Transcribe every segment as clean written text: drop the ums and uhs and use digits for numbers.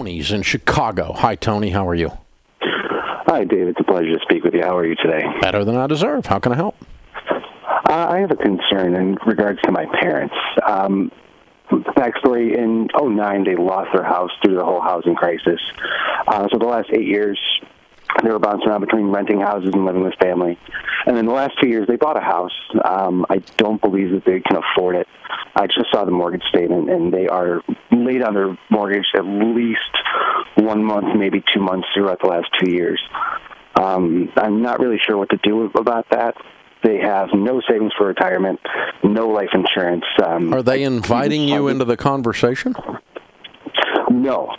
Tony's in Chicago. Hi, Tony. How are you? Hi, Dave. It's a pleasure to speak with you. How are you today? Better than I deserve. How can I help? I have a concern in regards to my parents. Backstory, in 2009, they lost their house due to the whole housing crisis. So the last 8 years, they were bouncing around between renting houses and living with family. And in the last 2 years, they bought a house. I don't believe that they can afford it. I just saw the mortgage statement, and they are late on their mortgage at least 1 month, maybe 2 months throughout the last 2 years. I'm not really sure what to do about that. They have no savings for retirement, no life insurance. Are they inviting you into the conversation? No.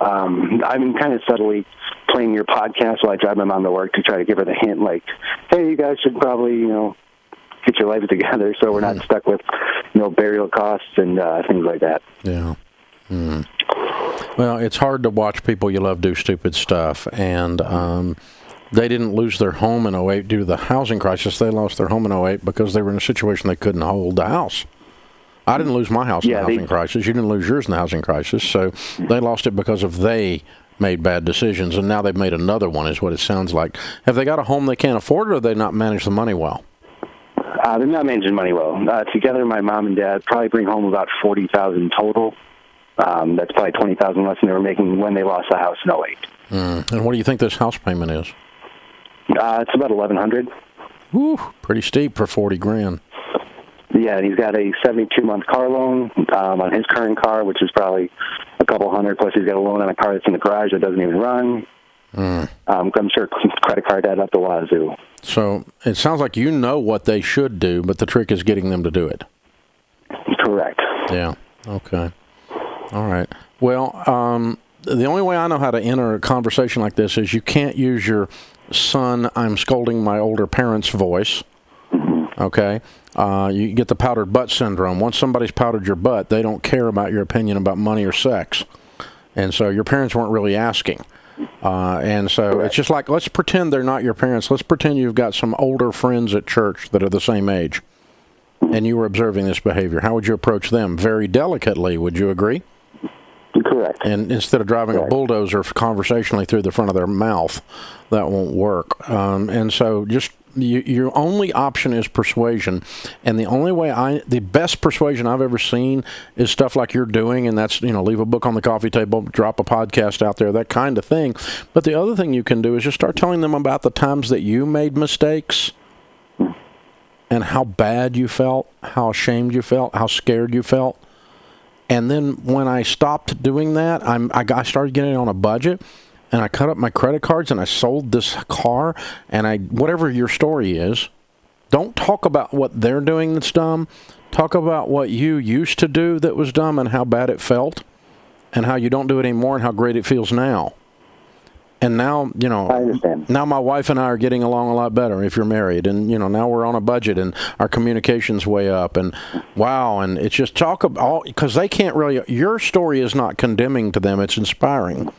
I'm kind of subtly playing your podcast while I drive my mom to work to try to give her the hint, like, hey, you guys should probably, get your life together so we're not stuck with, burial costs and things like that. Yeah. Mm. Well, it's hard to watch people you love do stupid stuff, and they didn't lose their home in 2008 due to the housing crisis. They lost their home in 2008 because they were in a situation they couldn't hold the house. I didn't lose my house in the housing crisis. You didn't lose yours in the housing crisis. So they lost it because they made bad decisions, and now they've made another one, is what it sounds like. Have they got a home they can't afford, or have they not managed the money well? They're not managing money well. Together, my mom and dad probably bring home about $40,000 total. That's probably $20,000 less than they were making when they lost the house in 2008. And what do you think this house payment is? It's about $1,100. Whew, pretty steep for $40,000. Yeah, and he's got a 72-month car loan on his current car, which is probably a couple hundred. Plus, he's got a loan on a car that's in the garage that doesn't even run. I'm sure credit card debt up the wazoo. So it sounds like you know what they should do, but the trick is getting them to do it. Correct. Yeah. Okay. All right. Well, the only way I know how to enter a conversation like this is you can't use your son, I'm scolding my older parents' voice. Okay? You get the powdered butt syndrome. Once somebody's powdered your butt, they don't care about your opinion about money or sex. And so your parents weren't really asking. And so it's just like, let's pretend they're not your parents. Let's pretend you've got some older friends at church that are the same age, and you were observing this behavior. How would you approach them? Very delicately, would you agree? Correct. And instead of driving a bulldozer conversationally through the front of their mouth, that won't work. And so just your only option is persuasion. And the only way the best persuasion I've ever seen is stuff like you're doing, and that's, leave a book on the coffee table, drop a podcast out there, that kind of thing. But the other thing you can do is just start telling them about the times that you made mistakes and how bad you felt, how ashamed you felt, how scared you felt. And then when I stopped doing that, I started getting on a budget, and I cut up my credit cards, and I sold this car, and whatever your story is, don't talk about what they're doing that's dumb. Talk about what you used to do that was dumb and how bad it felt, and how you don't do it anymore and how great it feels now. And now, I understand. Now my wife and I are getting along a lot better if you're married. And, now we're on a budget and our communication's way up. And, wow, and it's just talk about, because they can't really, your story is not condemning to them, it's inspiring.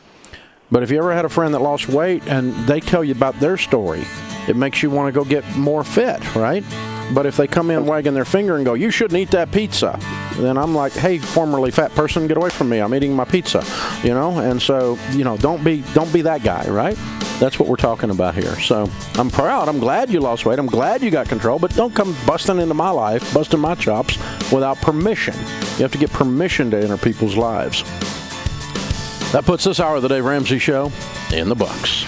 But if you ever had a friend that lost weight and they tell you about their story, it makes you want to go get more fit, right? But if they come in wagging their finger and go, you shouldn't eat that pizza, then I'm like, hey, formerly fat person, get away from me. I'm eating my pizza, And so, don't be that guy, right? That's what we're talking about here. So I'm proud. I'm glad you lost weight. I'm glad you got control. But don't come busting into my life, busting my chops without permission. You have to get permission to enter people's lives. That puts this hour of the Dave Ramsey Show in the books.